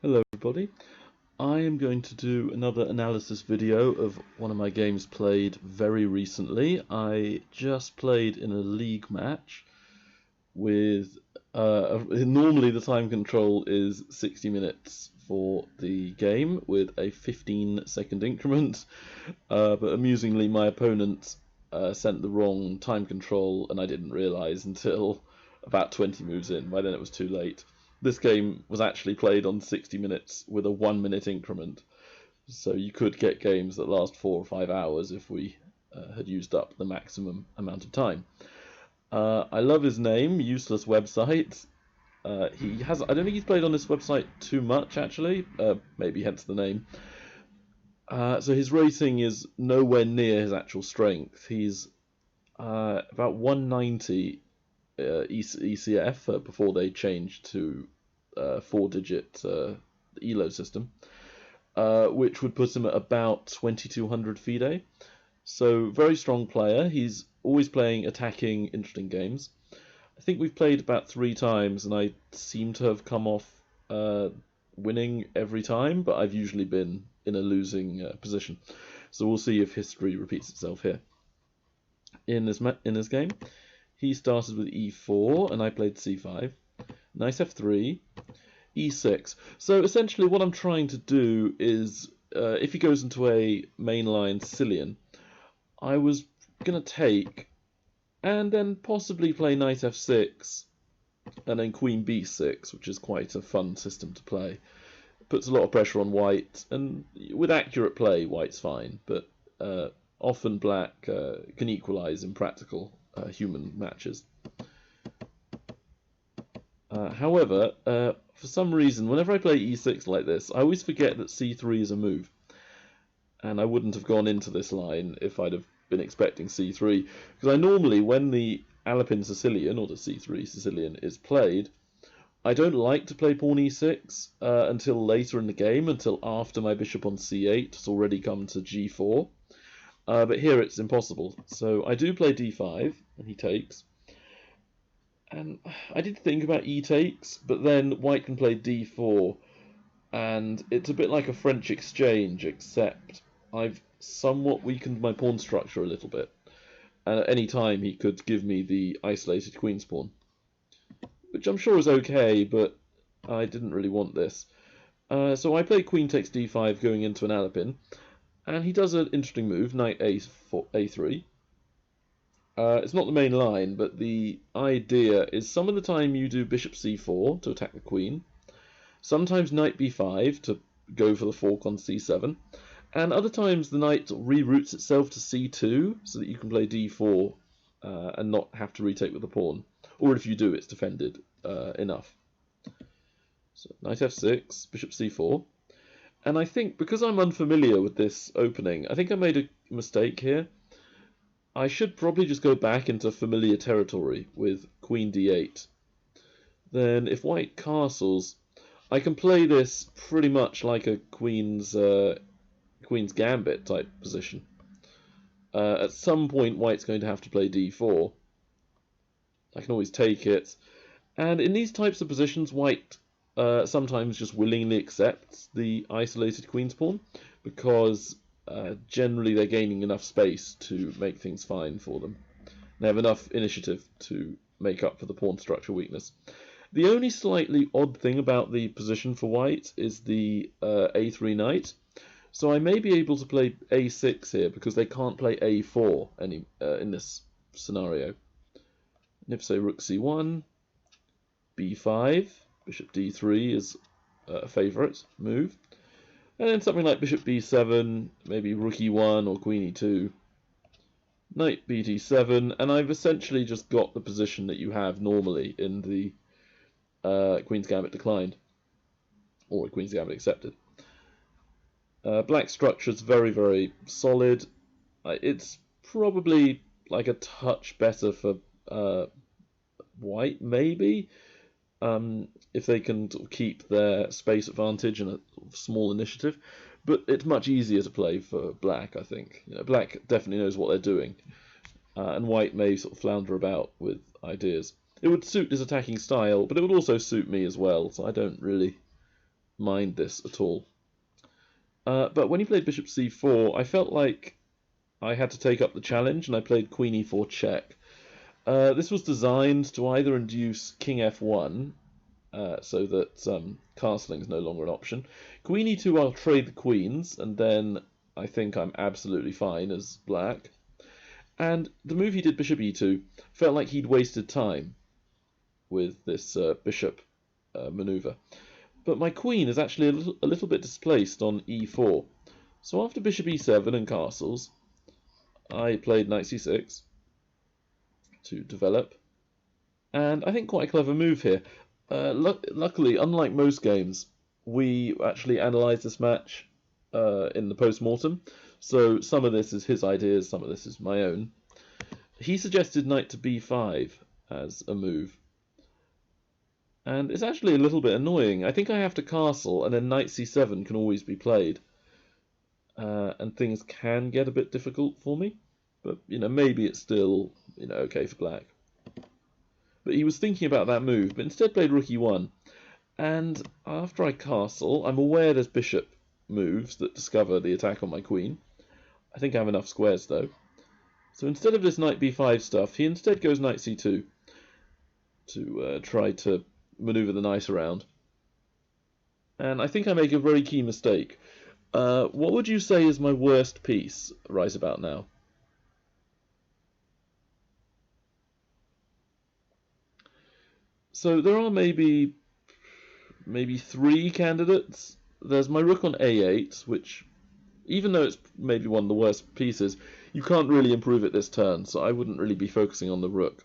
Hello everybody. I am going to do another analysis video of one of my games played very recently. I just played in a league match with, normally the time control is 60 minutes for the game with a 15-second increment, but amusingly my opponent sent the wrong time control and I didn't realise until about 20 moves in. By then it was too late. This game was actually played on 60 minutes with a 1-minute increment, so you could get games that last 4 or 5 hours if we had used up the maximum amount of time. I love his name, Useless Website. He has, I don't think he's played on this website too much actually, maybe hence the name. So his rating is nowhere near his actual strength. He's about 190 ECF before they changed to 4-digit ELO system, which would put him at about 2200 FIDE. So very strong player. He's always playing attacking, interesting games. I think we've played about 3 times and I seem to have come off winning every time, but I've usually been in a losing position. So we'll see if history repeats itself here. In this game, he started with e4 and I played c5. Knight f3, e6. So essentially what I'm trying to do is, if he goes into a mainline Sicilian, I was going to take and then possibly play knight f6 and then queen b6, which is quite a fun system to play. It puts a lot of pressure on white, and with accurate play white's fine, but often black can equalize in practical human matches. However, for some reason, whenever I play e6 like this, I always forget that c3 is a move. And I wouldn't have gone into this line if I'd have been expecting c3. Because I normally, when the Alpine Sicilian, or the c3 Sicilian, is played, I don't like to play pawn e6 until later in the game, until after my bishop on c8 has already come to g4. But here it's impossible. So I do play d5, and he takes. And I did think about e takes, but then white can play d4, and it's a bit like a French exchange, except I've somewhat weakened my pawn structure a little bit. And at any time he could give me the isolated queen's pawn, which I'm sure is okay, but I didn't really want this. So I play queen takes d5 going into an Alpin, and he does an interesting move, knight a3. It's not the main line, but the idea is some of the time you do bishop c4 to attack the queen, sometimes knight b5 to go for the fork on c7, and other times the knight reroutes itself to c2 so that you can play d4 and not have to retake with the pawn, or if you do, it's defended enough. So knight f6, bishop c4, and I think because I'm unfamiliar with this opening, I think I made a mistake here. I should probably just go back into familiar territory with queen d8. Then if white castles, I can play this pretty much like a queen's gambit type position. At some point white's going to have to play d4. I can always take it. And in these types of positions, white sometimes just willingly accepts the isolated queen's pawn, because generally they're gaining enough space to make things fine for them. They have enough initiative to make up for the pawn structure weakness. The only slightly odd thing about the position for white is the a3 knight. So I may be able to play a6 here because they can't play a4 in this scenario. And if say rook c1, b5, bishop d3 is a favourite move. And then something like bishop b7, maybe rook e1 or queen e2, knight bd7, and I've essentially just got the position that you have normally in the Queen's Gambit declined, or Queen's Gambit accepted. Black structure is very, very solid. It's probably like a touch better for white, maybe, if they can sort of keep their space advantage and a sort of small initiative. But it's much easier to play for black, I think. You know, black definitely knows what they're doing, and white may sort of flounder about with ideas. It would suit his attacking style, but it would also suit me as well, so I don't really mind this at all. But when he played bishop c4, I felt like I had to take up the challenge, and I played queen e4 check. This was designed to either induce king f1, so that castling is no longer an option. Queen e2, I'll trade the queens, and then I think I'm absolutely fine as black. And the move he did, bishop e2, felt like he'd wasted time with this bishop maneuver. But my queen is actually a little bit displaced on e4. So after bishop e7 and castles, I played knight c6 to develop. And I think quite a clever move here. Luckily, unlike most games, we actually analysed this match in the post-mortem. So some of this is his ideas, some of this is my own. He suggested knight to b5 as a move. And it's actually a little bit annoying. I think I have to castle, and then knight c7 can always be played. And things can get a bit difficult for me. But, maybe it's still, okay for black. But he was thinking about that move, but instead played rook e1. And after I castle, I'm aware there's bishop moves that discover the attack on my queen. I think I have enough squares, though. So instead of this knight b5 stuff, he instead goes knight c2 to try to maneuver the knight around. And I think I make a very key mistake. What would you say is my worst piece right about now? So there are maybe 3 candidates. There's my rook on a8, which, even though it's maybe one of the worst pieces, you can't really improve it this turn, so I wouldn't really be focusing on the rook.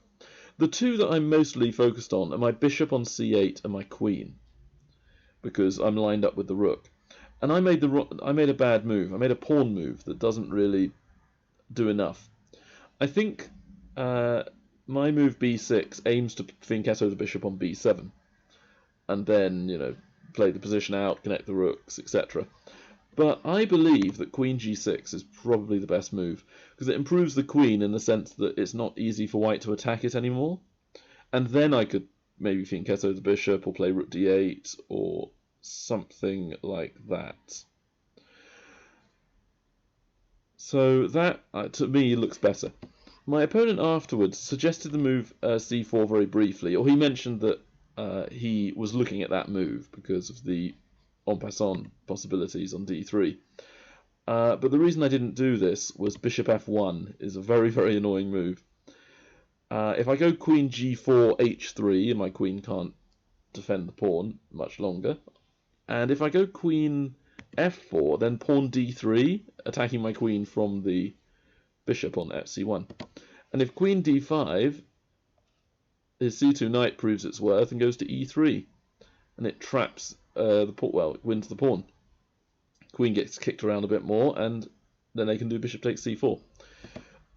The 2 that I'm mostly focused on are my bishop on c8 and my queen, because I'm lined up with the rook. And I made a bad move. I made a pawn move that doesn't really do enough. I think my move b6 aims to fianchetto the bishop on b7, and then, play the position out, connect the rooks, etc. But I believe that queen g6 is probably the best move, because it improves the queen in the sense that it's not easy for white to attack it anymore. And then I could maybe fianchetto the bishop, or play rook d8, or something like that. So that, to me, looks better. My opponent afterwards suggested the move c4 very briefly, or he mentioned that he was looking at that move because of the en passant possibilities on d3. But the reason I didn't do this was bishop f1 is a very, very annoying move. If I go queen g4 h3, and my queen can't defend the pawn much longer, and if I go queen f4, then pawn d3, attacking my queen from the bishop on fc1. And if queen d5, his c2 knight proves its worth and goes to e3, and it traps the pawn. Well, it wins the pawn. Queen gets kicked around a bit more, and then they can do bishop takes c4.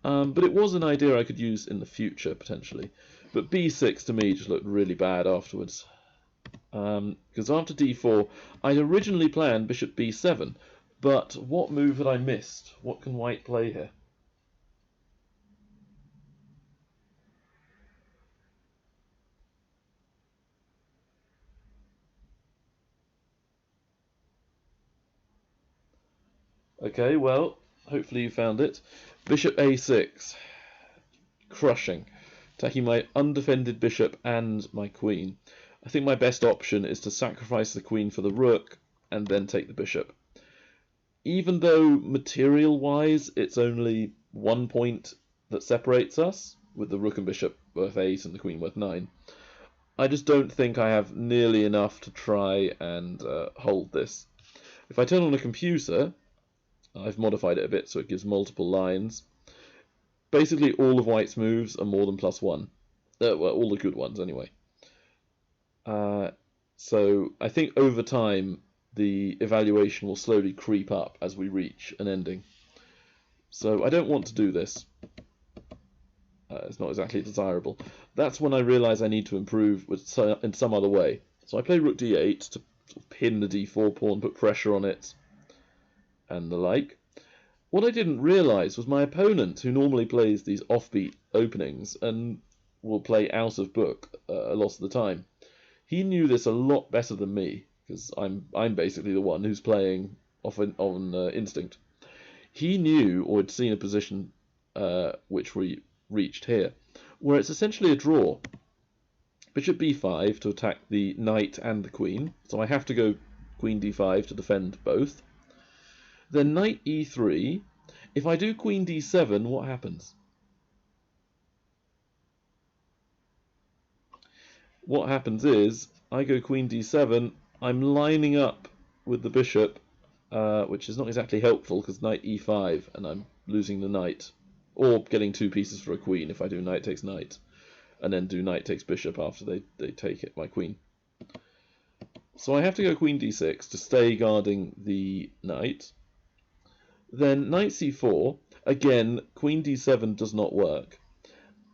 But it was an idea I could use in the future, potentially. But b6 to me just looked really bad afterwards. Because after d4, I'd originally planned bishop b7, but what move had I missed? What can white play here? Okay, well, hopefully you found it. Bishop a6. Crushing. Attacking my undefended bishop and my queen. I think my best option is to sacrifice the queen for the rook and then take the bishop. Even though material-wise it's only 1 point that separates us, with the rook and bishop worth 8 and the queen worth 9, I just don't think I have nearly enough to try and hold this. If I turn on a computer, I've modified it a bit so it gives multiple lines. Basically, all of white's moves are more than +1. Well, all the good ones, anyway. So I think over time, the evaluation will slowly creep up as we reach an ending. So I don't want to do this. It's not exactly desirable. That's when I realise I need to improve in some other way. So I play rook d8 to sort of pin the d4 pawn, put pressure on it, and the like. What I didn't realise was my opponent, who normally plays these offbeat openings and will play out of book a lot of the time, he knew this a lot better than me, because I'm basically the one who's playing on instinct. He knew or had seen a position which we reached here, where it's essentially a draw. Bishop b5 to attack the knight and the queen, so I have to go queen d5 to defend both. Then knight e3. If I do queen d7, what happens? What happens is, I go queen d7, I'm lining up with the bishop, which is not exactly helpful because knight e5 and I'm losing the knight, or getting two pieces for a queen if I do knight takes knight, and then do knight takes bishop after they take it, my queen. So I have to go queen d6 to stay guarding the knight. Then knight c4, again, queen d7 does not work.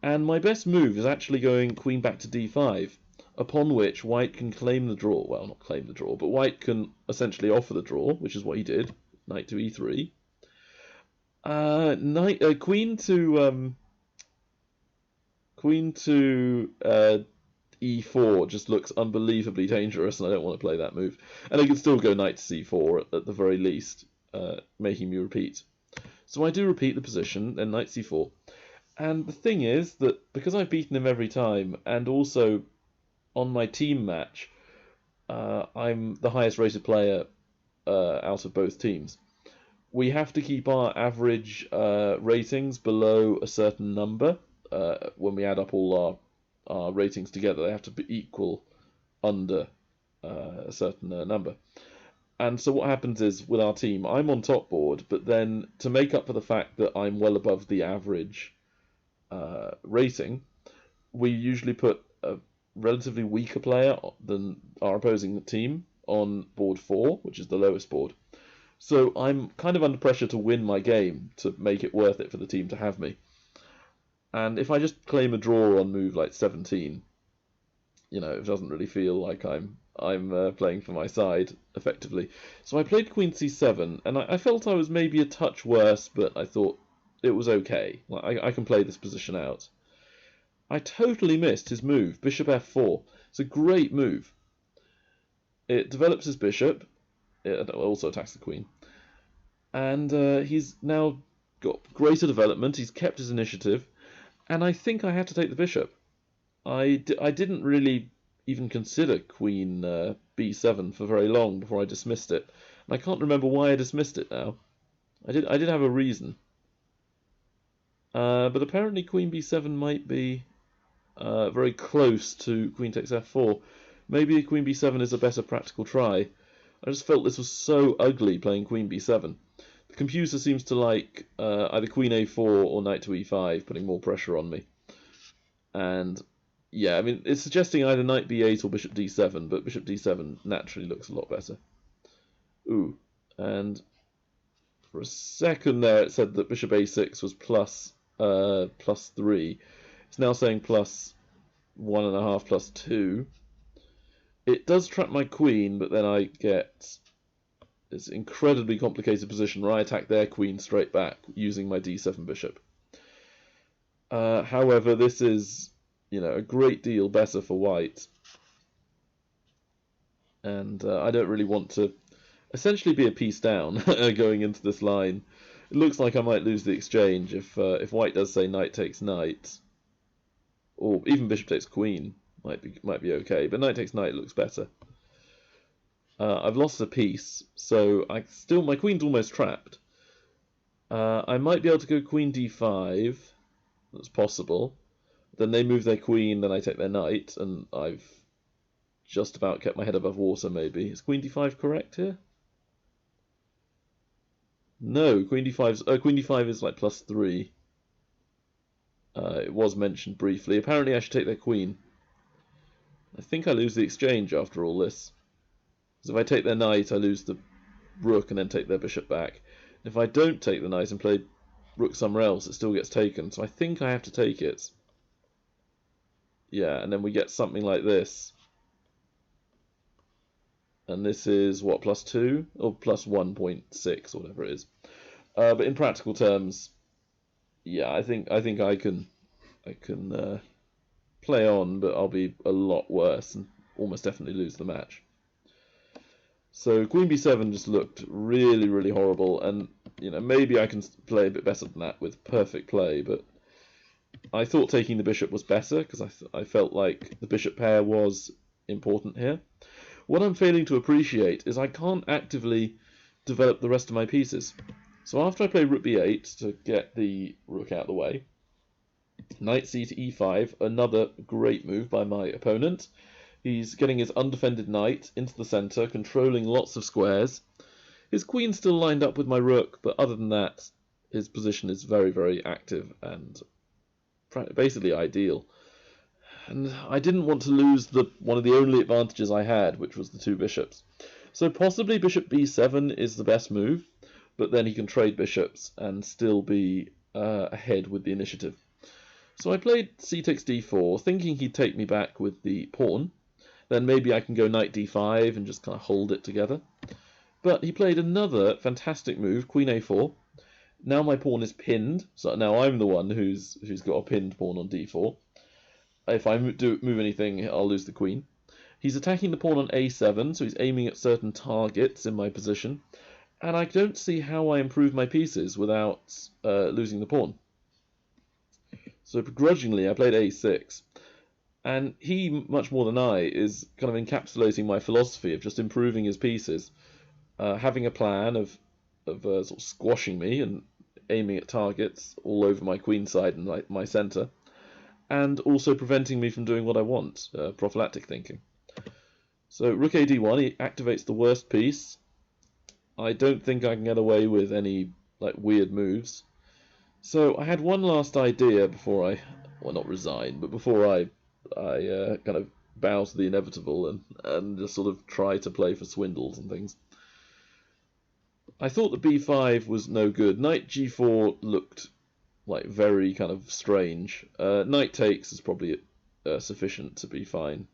And my best move is actually going queen back to d5, upon which white can claim the draw. Well, not claim the draw, but white can essentially offer the draw, which is what he did. Knight to e3. Queen to e4 just looks unbelievably dangerous, and I don't want to play that move. And I can still go knight to c4 at the very least, making me repeat. So I do repeat the position, then knight c4. And the thing is that because I've beaten him every time, and also on my team match, I'm the highest rated player out of both teams. We have to keep our average ratings below a certain number. When we add up all our ratings together, they have to be equal under a certain number. And so what happens is, with our team, I'm on top board, but then to make up for the fact that I'm well above the average rating, we usually put a relatively weaker player than our opposing team on board 4, which is the lowest board. So I'm kind of under pressure to win my game to make it worth it for the team to have me. And if I just claim a draw on move like 17, it doesn't really feel like I'm playing for my side effectively. So I played queen c7, and I felt I was maybe a touch worse, but I thought it was okay. I can play this position out. I totally missed his move, bishop f4. It's a great move. It develops his bishop. It also attacks the queen. And he's now got greater development. He's kept his initiative. And I think I have to take the bishop. I didn't really even consider queen b7 for very long before I dismissed it. And I can't remember why I dismissed it now. I did have a reason. But apparently queen b7 might be very close to queen takes f4. Maybe queen b7 is a better practical try. I just felt this was so ugly playing queen b7. The computer seems to like either queen a4 or knight to e5, putting more pressure on me. And yeah, I mean, it's suggesting either knight b8 or bishop d7, but bishop d7 naturally looks a lot better. Ooh, and for a second there it said that bishop a6 was plus 3. It's now saying plus 1.5 plus 2. It does trap my queen, but then I get this incredibly complicated position where I attack their queen straight back using my d7 bishop. However, this is, a great deal better for white. And I don't really want to essentially be a piece down going into this line. It looks like I might lose the exchange if white does say knight takes knight, or even bishop takes queen might be okay, but knight takes knight looks better. I've lost a piece, so my queen's almost trapped. I might be able to go queen d5. That's possible. Then they move their queen, then I take their knight, and I've just about kept my head above water. Maybe is queen d5 correct here? No, queen d5 is like plus 3. It was mentioned briefly. Apparently I should take their queen. I think I lose the exchange after all this. Because if I take their knight, I lose the rook and then take their bishop back. If I don't take the knight and play rook somewhere else, it still gets taken. So I think I have to take it. Yeah, and then we get something like this. And this is, what, plus 2? Or plus 1.6, or whatever it is. But in practical terms, yeah, I think I can play on, but I'll be a lot worse and almost definitely lose the match. So queen b7 just looked really, really horrible, and maybe I can play a bit better than that with perfect play, but I thought taking the bishop was better because I felt like the bishop pair was important here. What I'm failing to appreciate is I can't actively develop the rest of my pieces. So after I play rook b8 to get the rook out of the way, knight c to e5, another great move by my opponent. He's getting his undefended knight into the center, controlling lots of squares. His queen's still lined up with my rook, but other than that, his position is very, very active and basically ideal. And I didn't want to lose one of the only advantages I had, which was the two bishops. So possibly bishop b7 is the best move, but then he can trade bishops and still be ahead with the initiative. So I played c takes d4, thinking he'd take me back with the pawn. Then maybe I can go knight d5 and just kind of hold it together. But he played another fantastic move, queen a4. Now my pawn is pinned, so now I'm the one who's got a pinned pawn on d4. If I move anything, I'll lose the queen. He's attacking the pawn on a7, so he's aiming at certain targets in my position. And I don't see how I improve my pieces without losing the pawn. So begrudgingly, I played a6. And he, much more than I, is kind of encapsulating my philosophy of just improving his pieces, having a plan of sort of squashing me and aiming at targets all over my queen side and my center, and also preventing me from doing what I want, prophylactic thinking. So rook a d1, he activates the worst piece. I don't think I can get away with any weird moves. So I had one last idea before well, not resign, but before I kind of bow to the inevitable and just sort of try to play for swindles and things. I thought that b5 was no good. Knight g4 looked very kind of strange. Knight takes is probably sufficient to be fine.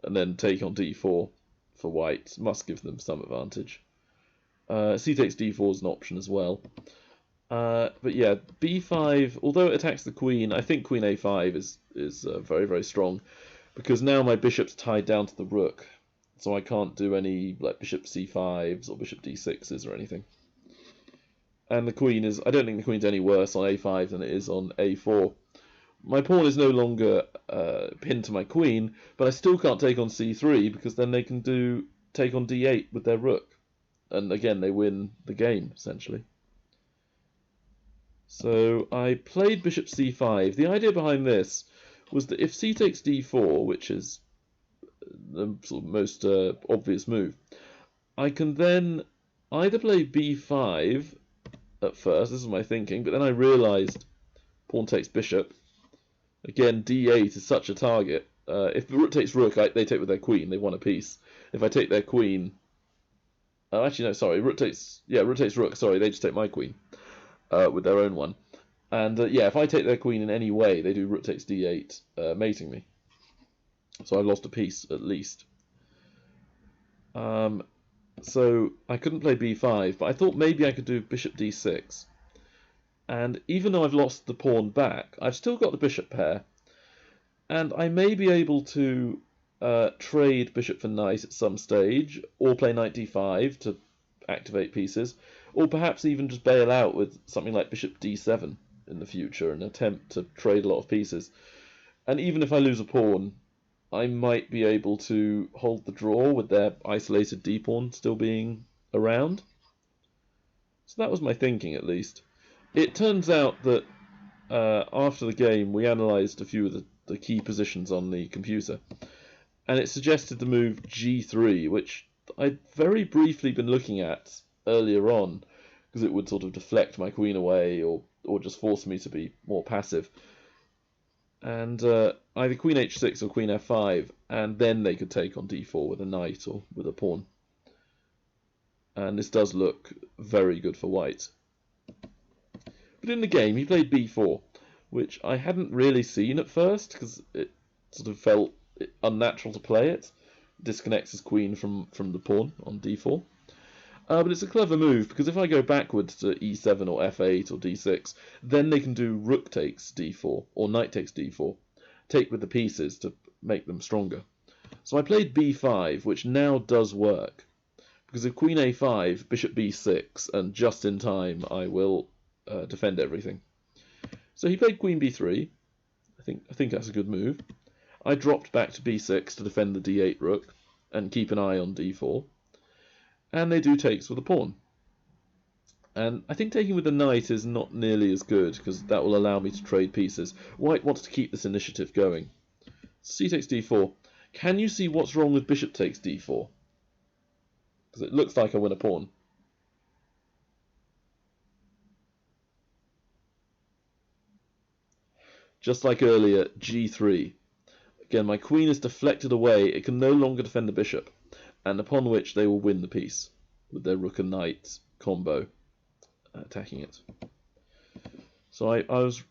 And then take on d4 for white must give them some advantage. C takes d4 is an option as well. But yeah, b5, although it attacks the queen, I think queen a5 is very, very strong, because now my bishop's tied down to the rook, so I can't do any bishop c5s or bishop d6s or anything. And the queen I don't think the queen's any worse on a5 than it is on a4. My pawn is no longer pinned to my queen, but I still can't take on c3, because then they can take on d8 with their rook, and again they win the game essentially. So I played bishop c5. The idea behind this was that if c takes d4, which is the sort of most obvious move, I can then either play b5 at first, this is my thinking, but then I realised pawn takes bishop. Again, d8 is such a target. If rook takes rook, they take with their queen, they won a piece. If I take their queen... actually, no, sorry, rook takes rook, sorry, they just take my queen. With their own one. And yeah, if I take their queen in any way, they do rook takes d8, mating me. So I've lost a piece, at least. So I couldn't play b5, but I thought maybe I could do bishop d6. And even though I've lost the pawn back, I've still got the bishop pair. And I may be able to trade bishop for knight at some stage, or play knight d5 to activate pieces, or perhaps even just bail out with something like bishop d7 in the future and attempt to trade a lot of pieces. And even if I lose a pawn, I might be able to hold the draw with their isolated d-pawn still being around. So that was my thinking, at least. It turns out that after the game we analysed a few of the key positions on the computer, and it suggested the move g3, which I'd very briefly been looking at earlier on, because it would sort of deflect my queen away or just force me to be more passive. And either queen h6 or queen f5, and then they could take on d4 with a knight or with a pawn. And this does look very good for white. But in the game, he played b4, which I hadn't really seen at first, because it sort of felt unnatural to play it. Disconnects his queen from the pawn on d4. But it's a clever move, because if I go backwards to e7 or f8 or d6, then they can do rook takes d4 or knight takes d4, take with the pieces to make them stronger. So I played b5, which now does work. because if queen a5, bishop b6, and just in time I will defend everything. So he played queen b3. I think that's a good move. I dropped back to b6 to defend the d8 rook and keep an eye on d4. And they do takes with a pawn. And I think taking with the knight is not nearly as good, because that will allow me to trade pieces. White wants to keep this initiative going. C takes d4. Can you see what's wrong with bishop takes d4? Because it looks like I win a pawn. Just like earlier, g3. Again, my queen is deflected away. It can no longer defend the bishop, and upon which they will win the piece with their rook and knight combo attacking it. So I was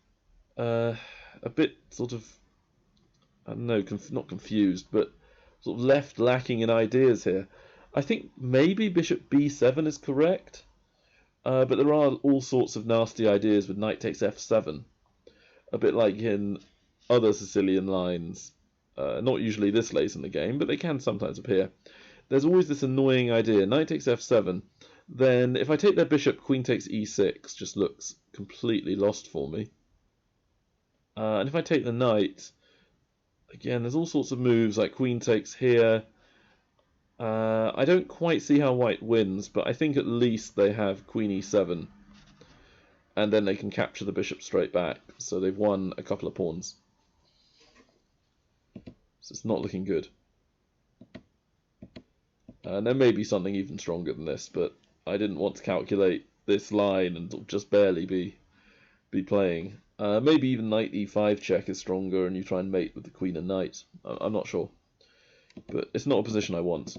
a bit sort of, I don't know, not confused, but sort of left lacking in ideas here. I think maybe bishop b7 is correct, but there are all sorts of nasty ideas with knight takes f7, a bit like in other Sicilian lines. Not usually this late in the game, but they can sometimes appear. There's always this annoying idea, knight takes f7, then if I take their bishop, queen takes e6 just looks completely lost for me. And if I take the knight, again, there's all sorts of moves, like queen takes here. I don't quite see how white wins, but I think at least they have queen e7, and then they can capture the bishop straight back, so they've won a couple of pawns. So it's not looking good. And there may be something even stronger than this, but I didn't want to calculate this line and just barely be playing. Maybe even knight e5 check is stronger and you try and mate with the queen and knight. I'm not sure. But it's not a position I want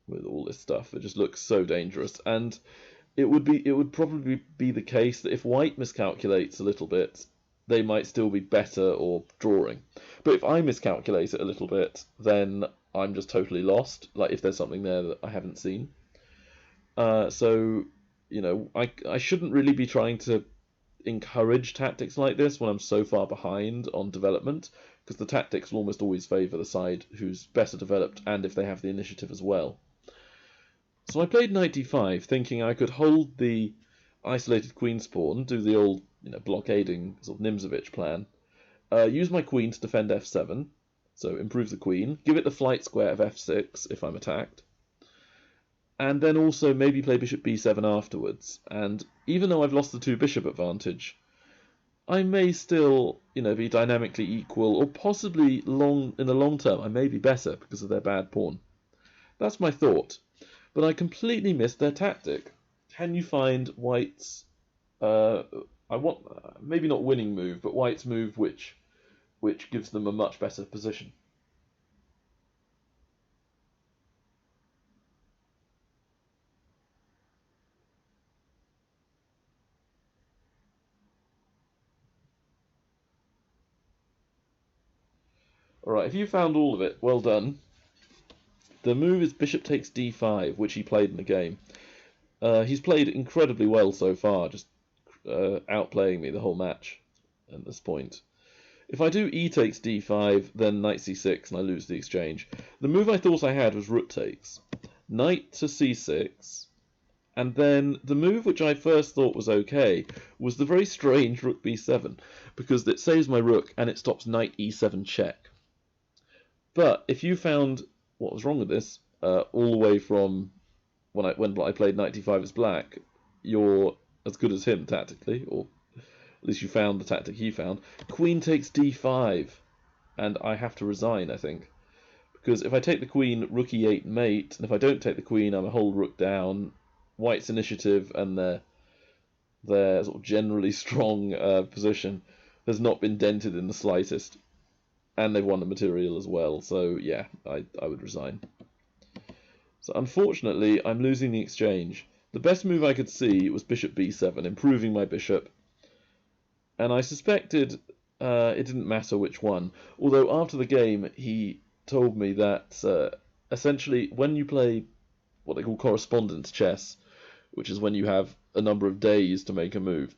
with all this stuff. It just looks so dangerous. And it would probably be the case that if white miscalculates a little bit, they might still be better or drawing. But if I miscalculate it a little bit, then I'm just totally lost, like if there's something there that I haven't seen. So, you know, I shouldn't really be trying to encourage tactics like this when I'm so far behind on development, because the tactics will almost always favour the side who's better developed, and if they have the initiative as well. So I played knight d5, thinking I could hold the isolated queen's pawn, do the old, you know, blockading sort of Nimzovich plan, use my queen to defend f7, so improve the queen, give it the flight square of f6 if I'm attacked, and then also maybe play bishop b7 afterwards. And even though I've lost the two bishop advantage, I may still, you know, be dynamically equal, or possibly in the long term I may be better because of their bad pawn. That's my thought, but I completely missed their tactic. Can you find white's maybe not winning move, but white's move which gives them a much better position? Alright, if you found all of it, well done. The move is bishop takes d5, which he played in the game. He's played incredibly well so far, just outplaying me the whole match at this point. If I do e takes d5, then knight c6, and I lose the exchange. The move I thought I had was rook takes. Knight to c6, and then the move which I first thought was okay was the very strange rook b7, because it saves my rook and it stops knight e7 check. But if you found what was wrong with this, all the way from when I played knight d5 as black, you're as good as him tactically, or at least you found the tactic he found. Queen takes d5, and I have to resign, I think. Because if I take the queen, rook e8 mate, and if I don't take the queen, I'm a whole rook down. White's initiative and their sort of generally strong position has not been dented in the slightest. And they've won the material as well, so yeah, I would resign. So unfortunately, I'm losing the exchange. The best move I could see was bishop b7, improving my bishop. And I suspected it didn't matter which one. Although after the game, he told me that essentially when you play what they call correspondence chess, which is when you have a number of days to make a move,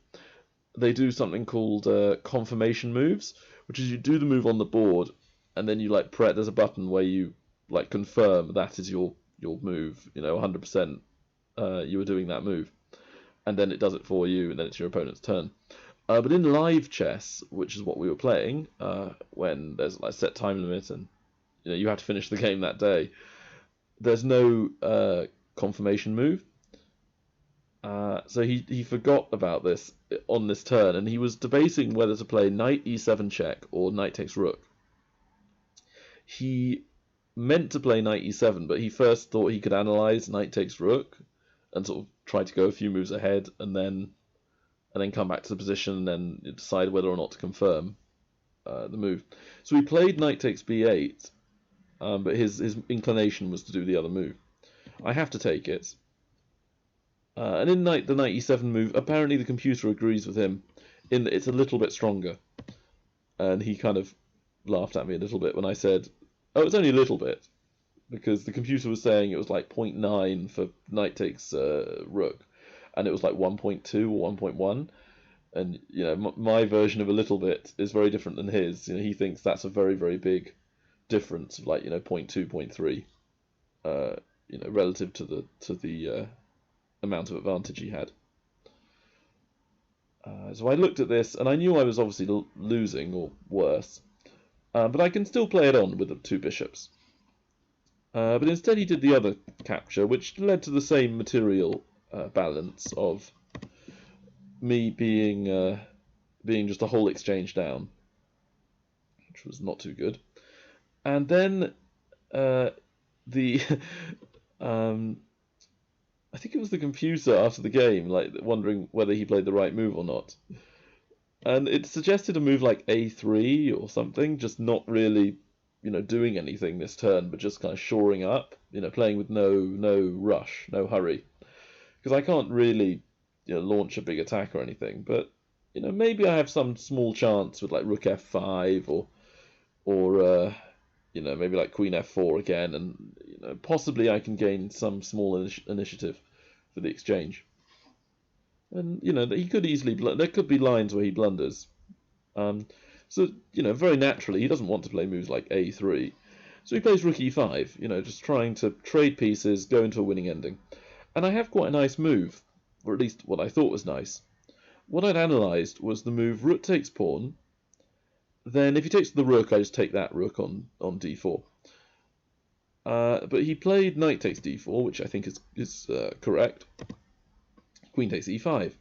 they do something called confirmation moves, which is you do the move on the board, and then you there's a button where you confirm that is your your move, 100%. You were doing that move, and then it does it for you, and then it's your opponent's turn. But in live chess, which is what we were playing, when there's like a set time limit and you have to finish the game that day, there's no confirmation move. So he forgot about this on this turn, and he was debating whether to play knight e7 check or knight takes rook. He meant to play knight e7, but he first thought he could analyze knight takes rook and sort of try to go a few moves ahead, and then come back to the position and then decide whether or not to confirm the move. So he played knight takes b8, but his inclination was to do the other move. I have to take it. And in the knight e7 move, apparently the computer agrees with him in that it's a little bit stronger. And he kind of laughed at me a little bit when I said, oh, it's only a little bit. Because the computer was saying it was like 0.9 for knight takes rook. And it was like 1.2 or 1.1. And, my version of a little bit is very different than his. He thinks that's a very, very big difference of like, 0.2, 0.3, relative to the amount of advantage he had. So I looked at this, and I knew I was obviously losing, or worse. But I can still play it on with the two bishops. But instead he did the other capture, which led to the same material balance of me being just a whole exchange down, which was not too good. And then the I think it was the computer after the game, like wondering whether he played the right move or not. And it suggested a move like a3 or something, just not really, doing anything this turn, but just kind of shoring up, playing with no rush, no hurry. Because I can't really, launch a big attack or anything. But, maybe I have some small chance with like rook f5 or maybe like queen f4 again, and possibly I can gain some small initiative for the exchange. And that he could easily there could be lines where he blunders. So very naturally he doesn't want to play moves like a3, so he plays rook e5. Just trying to trade pieces, go into a winning ending. And I have quite a nice move, or at least what I thought was nice. What I'd analysed was the move rook takes pawn. Then if he takes the rook, I just take that rook on d4. But he played knight takes d4, which I think is correct. Queen takes e5.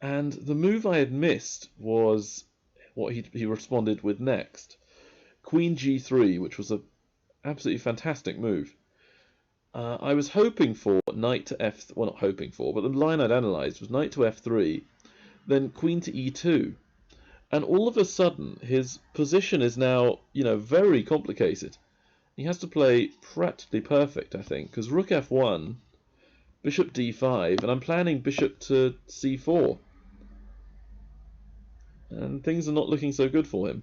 And the move I had missed was what he responded with next. Queen g3, which was an absolutely fantastic move. I was hoping for knight to f... Well, not hoping for, but the line I'd analysed was knight to f3, then queen to e2. And all of a sudden, his position is now, very complicated. He has to play practically perfect, I think, because rook f1, bishop d5, and I'm planning bishop to c4. And things are not looking so good for him.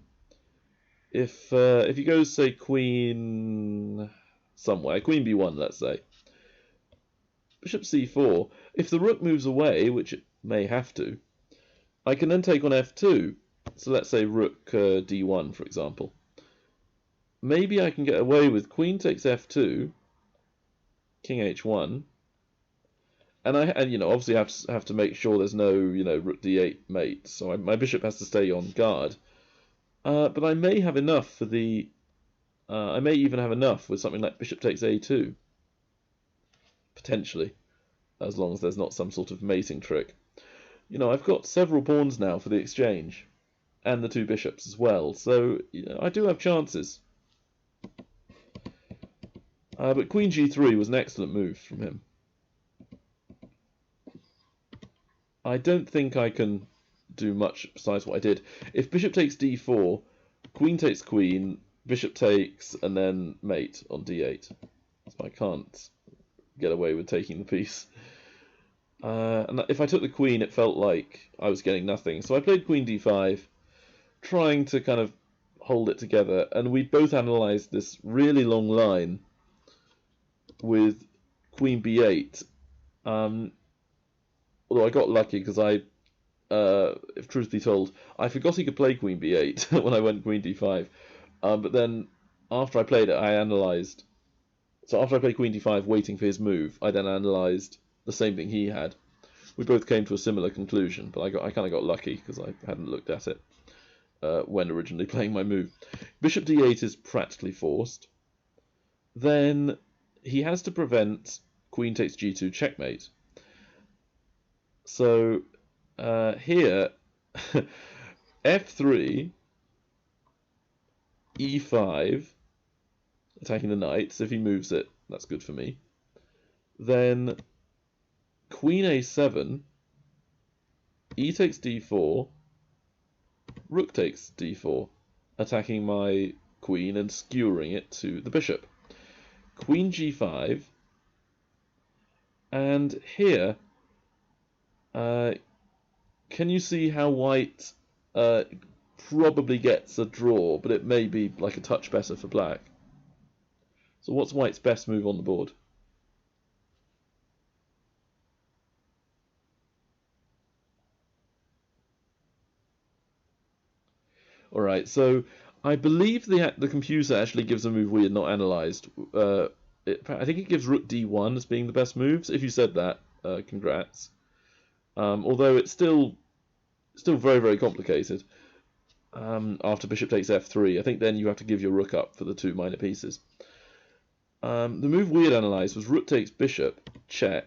If he goes, say, queen somewhere, queen b1, let's say, bishop c4, if the rook moves away, which it may have to, I can then take on f2. So let's say rook d1, for example. Maybe I can get away with queen takes f2, king h1, and obviously have to make sure there's no rook d8 mate. So my bishop has to stay on guard. But I may have enough for the. I may even have enough with something like bishop takes a2, potentially, as long as there's not some sort of mating trick. I've got several pawns now for the exchange, and the two bishops as well, so I do have chances. But queen g3 was an excellent move from him. I don't think I can do much besides what I did. If bishop takes d4, queen takes queen, bishop takes, and then mate on d8. So I can't get away with taking the piece. And if I took the queen, it felt like I was getting nothing. So I played queen d5, trying to kind of hold it together. And we both analysed this really long line with queen b8. Although I got lucky because if truth be told, I forgot he could play queen b8 when I went queen d5. But then after I played it, I analysed So after I played queen d5 waiting for his move, I then analysed the same thing he had. We both came to a similar conclusion, but I kind of got lucky because I hadn't looked at it when originally playing my move. Bishop d8 is practically forced. Then he has to prevent queen takes g2 checkmate. So here, f3, e5, attacking the knight, so if he moves it, that's good for me. Then queen a7, e takes d4, rook takes d4, attacking my queen and skewering it to the bishop. Queen g5, and here, can you see how white probably gets a draw, but it may be like a touch better for black? So what's white's best move on the board? Alright, so I believe the computer actually gives a move we had not analysed. I think it gives rook d1 as being the best move. So if you said that, congrats. Although it's still very, very complicated. After bishop takes f3, I think then you have to give your rook up for the two minor pieces. The move we had analysed was rook takes bishop, check,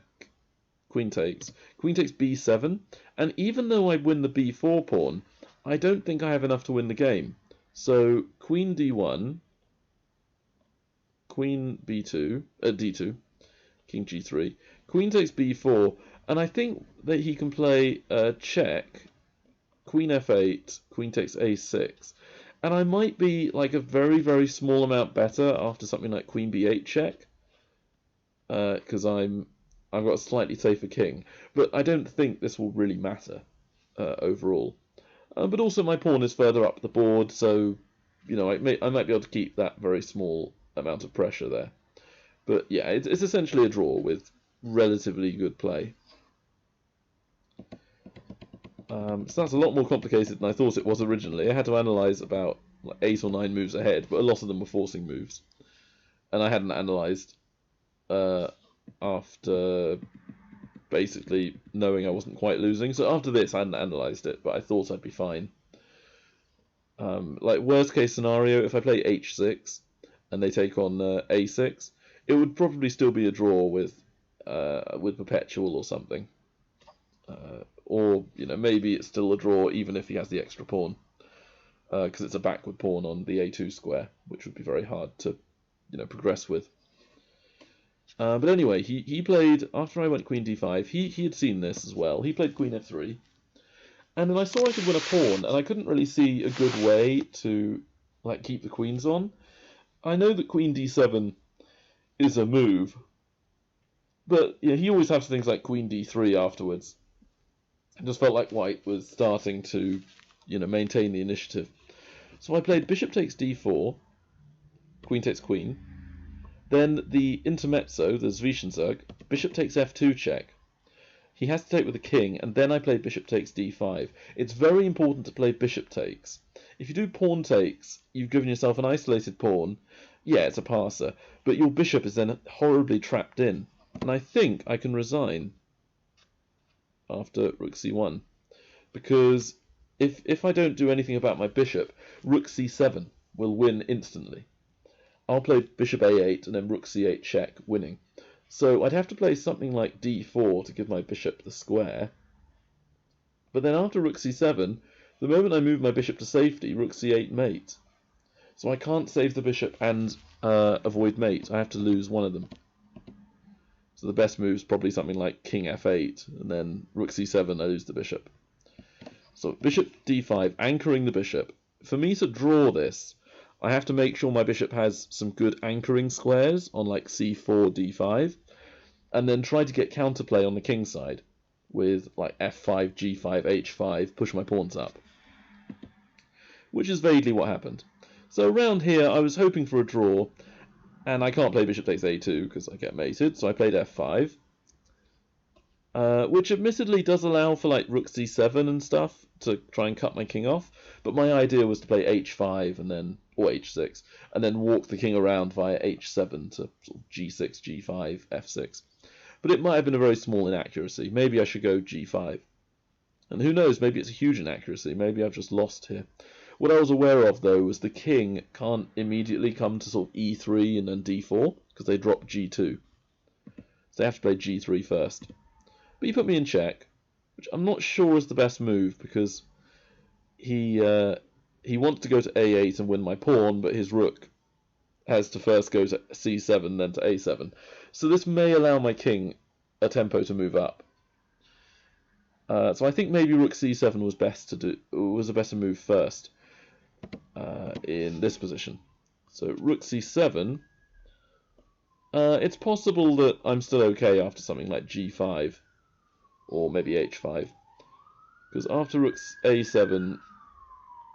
queen takes b7, and even though I win the b4 pawn, I don't think I have enough to win the game. So queen d1, queen b2, d2, king g3, queen takes b4, and I think that he can play check, queen f8, queen takes a6, and I might be like a very, very small amount better after something like queen b8 check, because I've got a slightly safer king, but I don't think this will really matter overall. But also my pawn is further up the board, so you know I might be able to keep that very small amount of pressure there. But yeah, it's essentially a draw with relatively good play. So that's a lot more complicated than I thought it was originally. I had to analyse about like 8 or 9 moves ahead, but a lot of them were forcing moves. And I hadn't analysed after basically knowing I wasn't quite losing. So after this, I hadn't analysed it, but I thought I'd be fine. Like worst case scenario, if I play h6 and they take on a6, it would probably still be a draw with perpetual or something. Or you know maybe it's still a draw even if he has the extra pawn, because it's a backward pawn on the a2 square, which would be very hard to progress with. But anyway, he played, after I went queen d5, he had seen this as well. He played queen f3, and then I saw I could win a pawn, and I couldn't really see a good way to like keep the queens on. I know that queen d7 is a move, but yeah, he always has things like queen d3 afterwards. I just felt like white was starting to, maintain the initiative. So I played bishop takes d4, queen takes queen. Then the intermezzo, the Zwischenzug, bishop takes f2 check. He has to take with the king, and then I played bishop takes d5. It's very important to play bishop takes. If you do pawn takes, you've given yourself an isolated pawn. Yeah, it's a passer, but your bishop is then horribly trapped in. And I think I can resign after rook c1, because if I don't do anything about my bishop, rook c7 will win instantly. I'll play bishop a8 and then rook c8 check, winning. So I'd have to play something like d4 to give my bishop the square. But then after rook c7, the moment I move my bishop to safety, rook c8 mate. So I can't save the bishop and avoid mate. I have to lose one of them. So the best move is probably something like king f8, and then rook c7, I lose the bishop. So bishop d5, anchoring the bishop. For me to draw this, I have to make sure my bishop has some good anchoring squares on like c4, d5, and then try to get counterplay on the king side with like f5, g5, h5, push my pawns up. Which is vaguely what happened. So around here, I was hoping for a draw, and I can't play bishop takes a2 because I get mated, so I played f5. Which admittedly does allow for like rook c7 and stuff to try and cut my king off, but my idea was to play h5 and then or h6, and then walk the king around via h7 to sort of g6, g5, f6. But it might have been a very small inaccuracy. Maybe I should go g5. And who knows, maybe it's a huge inaccuracy. Maybe I've just lost here. What I was aware of, though, was the king can't immediately come to sort of e3 and then d4, because they drop g2. So they have to play g3 first. But he put me in check, which I'm not sure is the best move, because he wants to go to a8 and win my pawn, but his rook has to first go to c7, then to a7. So this may allow my king a tempo to move up. So I think maybe rook c7 was a better move first in this position. So rook c7. It's possible that I'm still okay after something like g5 or maybe h5, because after rook a7,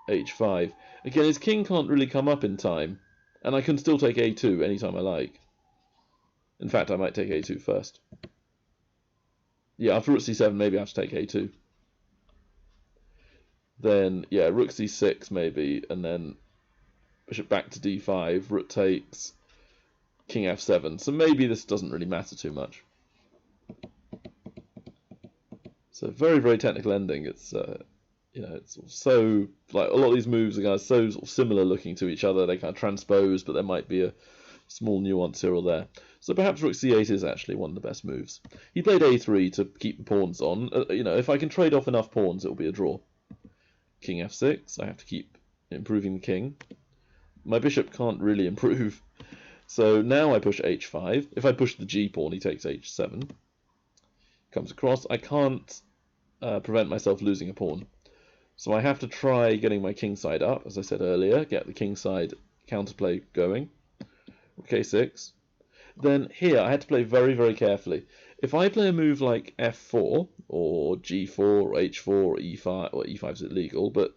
h5, again his king can't really come up in time, and I can still take a2 anytime I like. In fact, I might take a2 first. Yeah, after rook c7, maybe I have to take a2. Then, yeah, rook c6 maybe, and then bishop back to d5, rook takes, king f7. So maybe this doesn't really matter too much. So very, very technical ending. It's it's so, like, a lot of these moves are kind of so sort of similar looking to each other. They kind of transpose, but there might be a small nuance here or there. So perhaps rook c8 is actually one of the best moves. He played a3 to keep the pawns on. If I can trade off enough pawns, it will be a draw. King f6. I have to keep improving the king. My bishop can't really improve. So now I push h5. If I push the g pawn, he takes h7. Comes across. I can't prevent myself losing a pawn. So I have to try getting my king side up, as I said earlier. Get the king side counterplay going. Rook a6. Then here, I had to play very, very carefully. If I play a move like f4, or g4, or h4, or e5, or e5 is illegal, but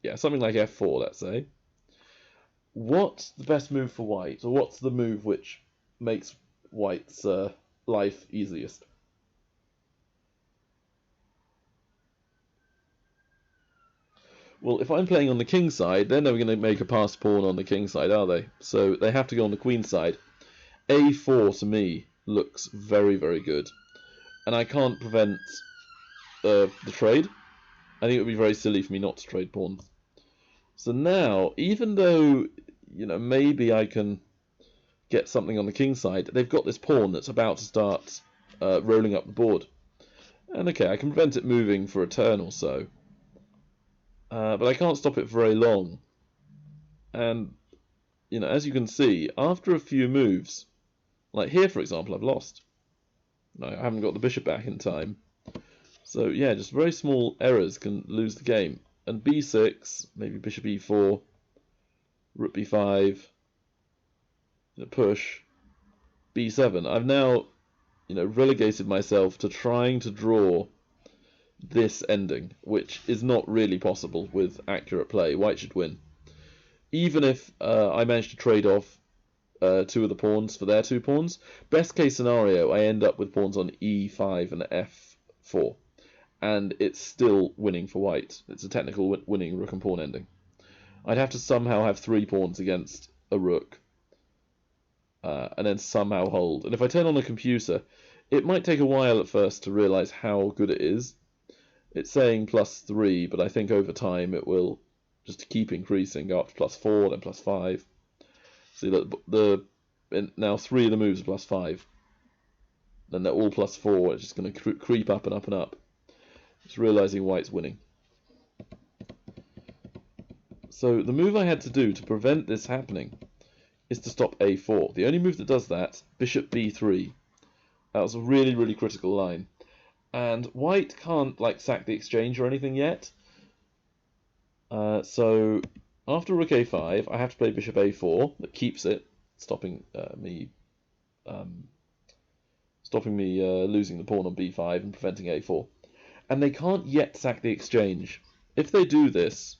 yeah, something like f4, let's say. What's the best move for white, or what's the move which makes white's life easiest? Well, if I'm playing on the king side, they're never going to make a passed pawn on the king side, are they? So they have to go on the queen side. a4 to me looks very, very good. And I can't prevent the trade. I think it would be very silly for me not to trade pawns. So now, even though, maybe I can get something on the king side, they've got this pawn that's about to start rolling up the board. And okay, I can prevent it moving for a turn or so. But I can't stop it for very long. And, as you can see, after a few moves, like here, for example, I've lost. I haven't got the bishop back in time. So, yeah, just very small errors can lose the game. And b6, maybe bishop e4, rook b5, push, b7. I've now, relegated myself to trying to draw this ending, which is not really possible with accurate play. White should win. Even if I manage to trade off 2 of the pawns for their 2 pawns, best case scenario, I end up with pawns on e5 and f4. And it's still winning for white. It's a technical winning rook and pawn ending. I'd have to somehow have 3 pawns against a rook, and then somehow hold. And if I turn on the computer, it might take a while at first to realize how good it is. It's saying +3, but I think over time it will just keep increasing, go up to +4, then +5. See that now 3 of the moves are +5. Then they're all +4. It's just going to creep up and up and up. Just realizing white's winning. So the move I had to do to prevent this happening is to stop a4. The only move that does that, bishop b3. That was a really, really critical line. And white can't sack the exchange or anything yet. So after rook a5, I have to play bishop a4. That keeps it, stopping me losing the pawn on b5 and preventing a4. And they can't yet sack the exchange. If they do this,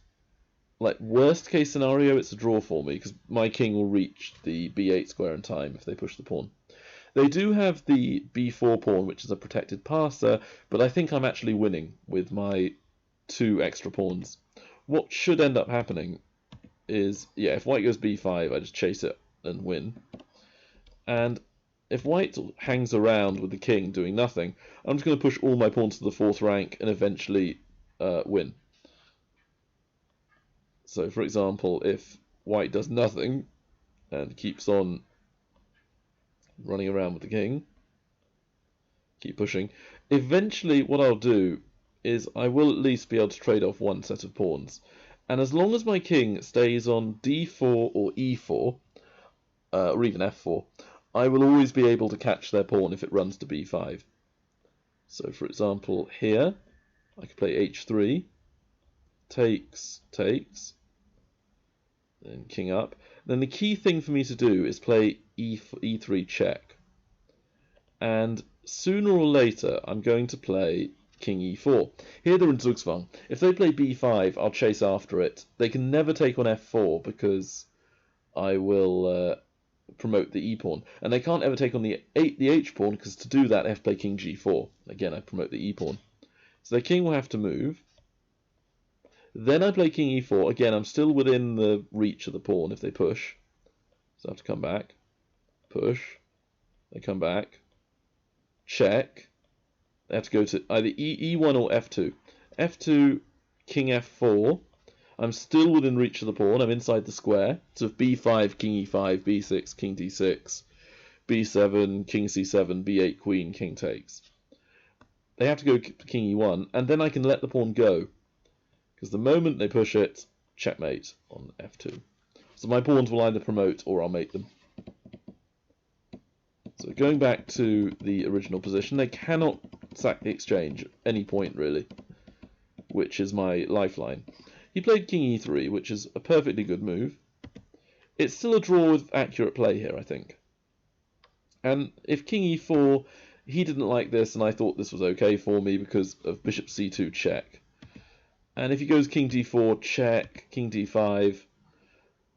worst case scenario, it's a draw for me, because my king will reach the b8 square in time if they push the pawn. They do have the b4 pawn, which is a protected passer, but I think I'm actually winning with my 2 extra pawns. What should end up happening is, yeah, if white goes b5, I just chase it and win. And if white hangs around with the king doing nothing, I'm just going to push all my pawns to the 4th rank and eventually win. So, for example, if white does nothing and keeps on running around with the king, keep pushing, eventually what I'll do is I will at least be able to trade off one set of pawns. And as long as my king stays on d4 or e4, or even f4, I will always be able to catch their pawn if it runs to b5. So, for example, here, I could play h3, takes, then king up. Then the key thing for me to do is play e3 check. And sooner or later, I'm going to play king e4. Here they're in Zugzwang. If they play b5, I'll chase after it. They can never take on f4 because I will promote the e-pawn. And they can't ever take on the h-pawn because to do that, they have to play king g4. Again, I promote the e-pawn. So their king will have to move. Then I play king e4. Again, I'm still within the reach of the pawn if they push. So I have to come back. Push. They come back. Check. They have to go to either e1 or f2. f2, king f4. I'm still within reach of the pawn. I'm inside the square. So if b5, king e5, b6, king d6, b7, king c7, b8, queen, king takes. They have to go to king e1, and then I can let the pawn go. Because the moment they push it, checkmate on f2. So my pawns will either promote or I'll mate them. So going back to the original position, they cannot sack the exchange at any point really, which is my lifeline. He played king e3, which is a perfectly good move. It's still a draw with accurate play here, I think. And if king e4, he didn't like this, and I thought this was okay for me because of bishop c2 check. And if he goes king d4, check, king d5,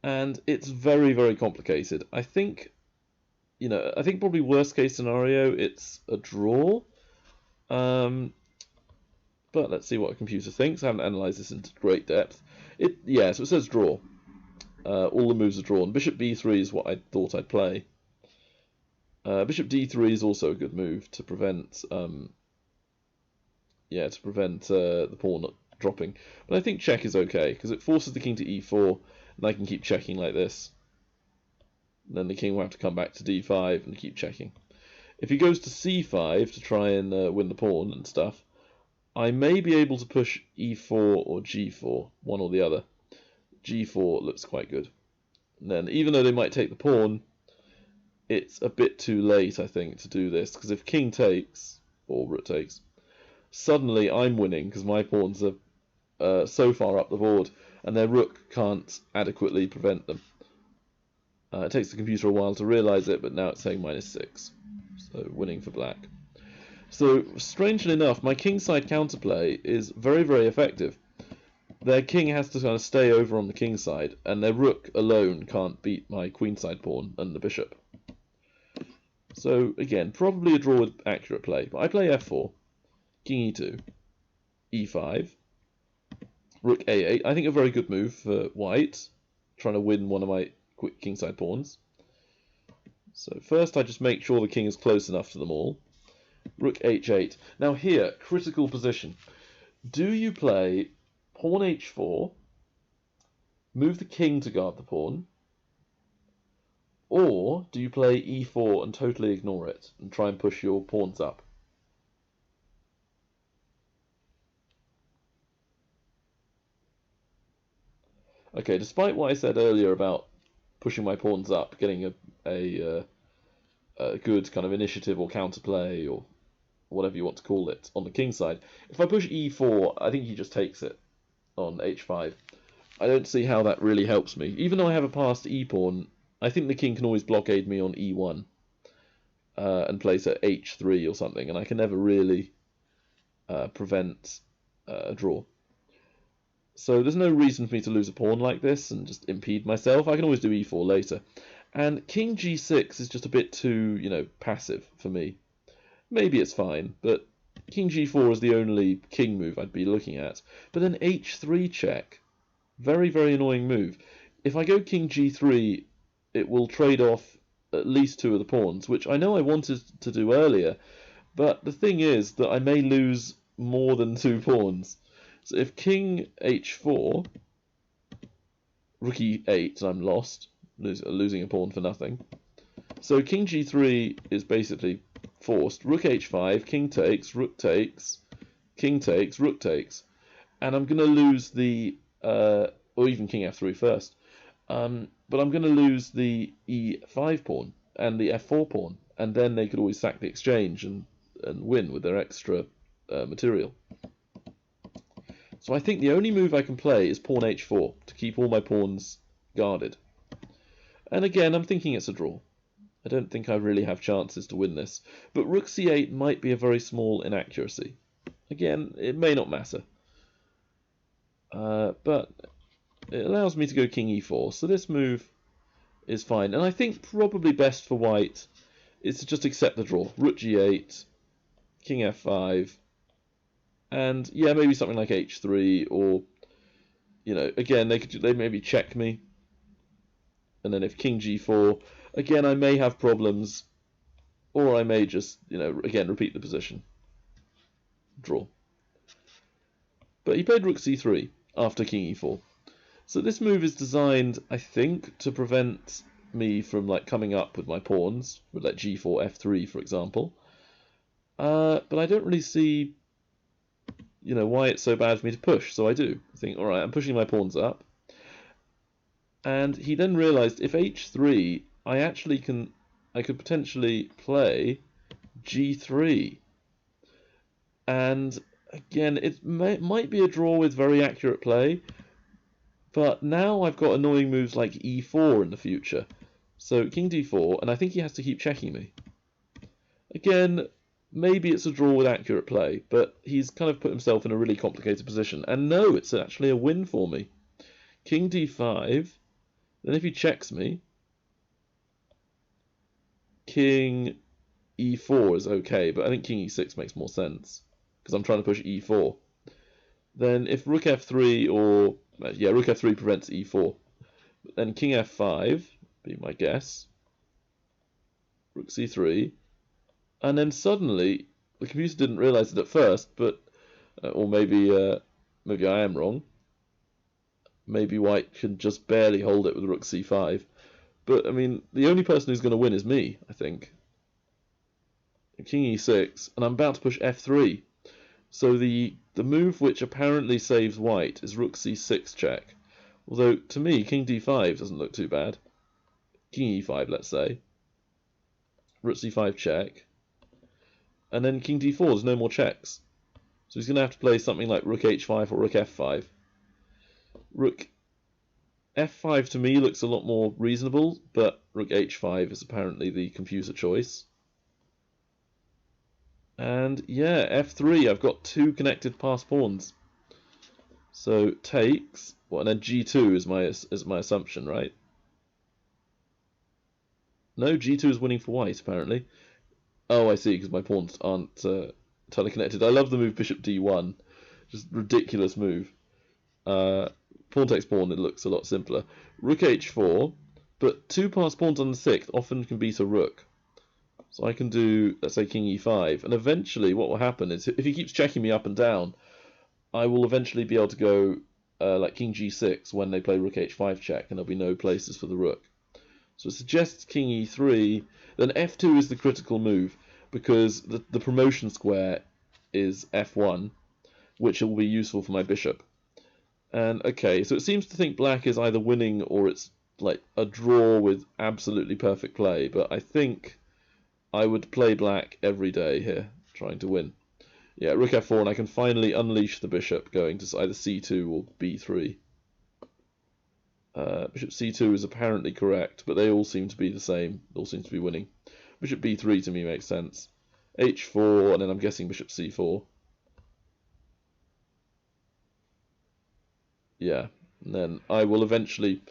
and it's very, very complicated. I think, I think probably worst case scenario, it's a draw. But let's see what a computer thinks. I haven't analysed this into great depth. So it says draw. All the moves are drawn. Bishop b3 is what I thought I'd play. Bishop d3 is also a good move to prevent, the pawn dropping. But I think check is okay because it forces the king to e4, and I can keep checking like this. And then the king will have to come back to d5 and keep checking. If he goes to c5 to try and win the pawn and stuff, I may be able to push e4 or g4, one or the other. g4 looks quite good. And then, even though they might take the pawn, it's a bit too late, I think, to do this. Because if king takes, or rook takes, suddenly I'm winning because my pawns are so far up the board, and their rook can't adequately prevent them. It takes the computer a while to realise it, but now it's saying -6. So winning for black. So, strangely enough, my kingside counterplay is very, very effective. Their king has to kind of stay over on the king side, and their rook alone can't beat my queenside pawn and the bishop. So, again, probably a draw with accurate play. But I play f4, king e2, e5, rook a8. I think a very good move for white, trying to win one of my kingside pawns. So first I just make sure the king is close enough to them all. Rook h8. Now here, critical position. Do you play pawn h4, move the king to guard the pawn, or do you play e4 and totally ignore it and try and push your pawns up? Okay, despite what I said earlier about pushing my pawns up, getting a good kind of initiative or counterplay or whatever you want to call it on the king side, if I push e4, I think he just takes it on h5. I don't see how that really helps me. Even though I have a passed e-pawn, I think the king can always blockade me on e1 and place at h3 or something, and I can never really prevent a draw. So there's no reason for me to lose a pawn like this and just impede myself. I can always do e4 later. And king g6 is just a bit too, passive for me. Maybe it's fine, but king g4 is the only king move I'd be looking at. But then h3 check. Very, very annoying move. if I go king g3, it will trade off at least 2 of the pawns, which I know I wanted to do earlier, but the thing is that I may lose more than 2 pawns. So if king h4, rook e8, I'm lost, losing a pawn for nothing. So king g3 is basically forced. Rook h5, king takes, rook takes, king takes, rook takes. And I'm going to lose the, or even king f3 first. But I'm going to lose the e5 pawn and the f4 pawn. And then they could always sack the exchange and win with their extra material. So I think the only move I can play is pawn h4 to keep all my pawns guarded. And again, I'm thinking it's a draw. I don't think I really have chances to win this. But rook c8 might be a very small inaccuracy. Again, it may not matter. But it allows me to go king e4. So this move is fine. And I think probably best for white is to just accept the draw. Rook g8, king f5. And yeah, maybe something like h3, or, you know, again, they maybe check me. And then if king g4, again, I may have problems, or I may just, you know, again, repeat the position. Draw. But he played rook c3 after king e4. So this move is designed, I think, to prevent me from, like, coming up with my pawns, with, like, g4, f3, for example. But I don't really see, you know, why it's so bad for me to push, so I do. I think, alright, I'm pushing my pawns up. And he then realized if h3, I could potentially play g3. And again, it might be a draw with very accurate play, but now I've got annoying moves like e4 in the future. So king d4, and I think he has to keep checking me. Again, maybe it's a draw with accurate play, but he's kind of put himself in a really complicated position. And no, it's actually a win for me. King d5, then if he checks me, king e4 is okay, but I think king e6 makes more sense, because I'm trying to push e4. Then if rook f3, or, yeah, rook f3 prevents e4. But then king f5, be my guess. Rook c3. And then suddenly, the computer didn't realize it at first, but, or maybe I am wrong. Maybe white can just barely hold it with rook c5. But, I mean, the only person who's going to win is me, I think. King e6, and I'm about to push f3. So the move which apparently saves white is rook c6 check. Although, to me, king d5 doesn't look too bad. King e5, let's say. Rook c5 check. And then king d4, there's no more checks. So he's going to have to play something like rook h5 or rook f5. Rook f5 to me looks a lot more reasonable, but rook h5 is apparently the computer choice. And yeah, f3, I've got 2 connected passed pawns. So takes, well, and then g2 is my assumption, right? No, g2 is winning for white, apparently. Oh, I see, because my pawns aren't totally connected. I love the move bishop d1. Just ridiculous move. Pawn takes pawn, it looks a lot simpler. Rook h4, but 2 passed pawns on the 6th often can beat a rook. So I can do, let's say, king e5, and eventually what will happen is, if he keeps checking me up and down, I will eventually be able to go like king g6 when they play rook h5 check, and there'll be no places for the rook. So it suggests king e3, then f2 is the critical move, because the promotion square is f1, which will be useful for my bishop. And okay, so it seems to think black is either winning or it's like a draw with absolutely perfect play, but I think I would play black every day here, trying to win. Yeah, rook f4, and I can finally unleash the bishop, going to either c2 or b3. Bishop c2 is apparently correct, but they all seem to be the same. They all seem to be winning. Bishop b3 to me makes sense. h4, and then I'm guessing bishop c4. Yeah, and then I will eventually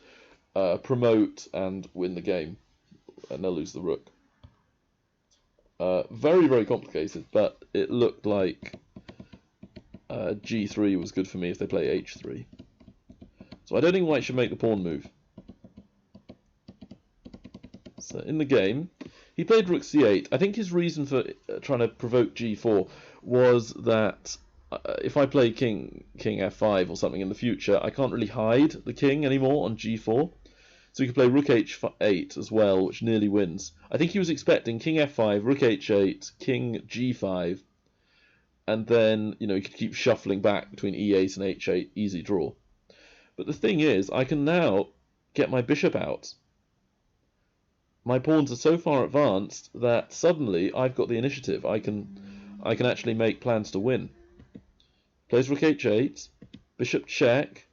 promote and win the game, and they'll lose the rook. Very, very complicated, but it looked like g3 was good for me if they play h3. So I don't think white should make the pawn move. So in the game, he played rook c8. I think his reason for trying to provoke g4 was that if I play king f5 or something in the future, I can't really hide the king anymore on g4. So he could play rook h8 as well, which nearly wins. I think he was expecting king f5, rook h8, king g5, and then he could keep shuffling back between e8 and h8, easy draw. But the thing is, I can now get my bishop out. My pawns are so far advanced that suddenly I've got the initiative. I can actually make plans to win. Plays rook h8, bishop check,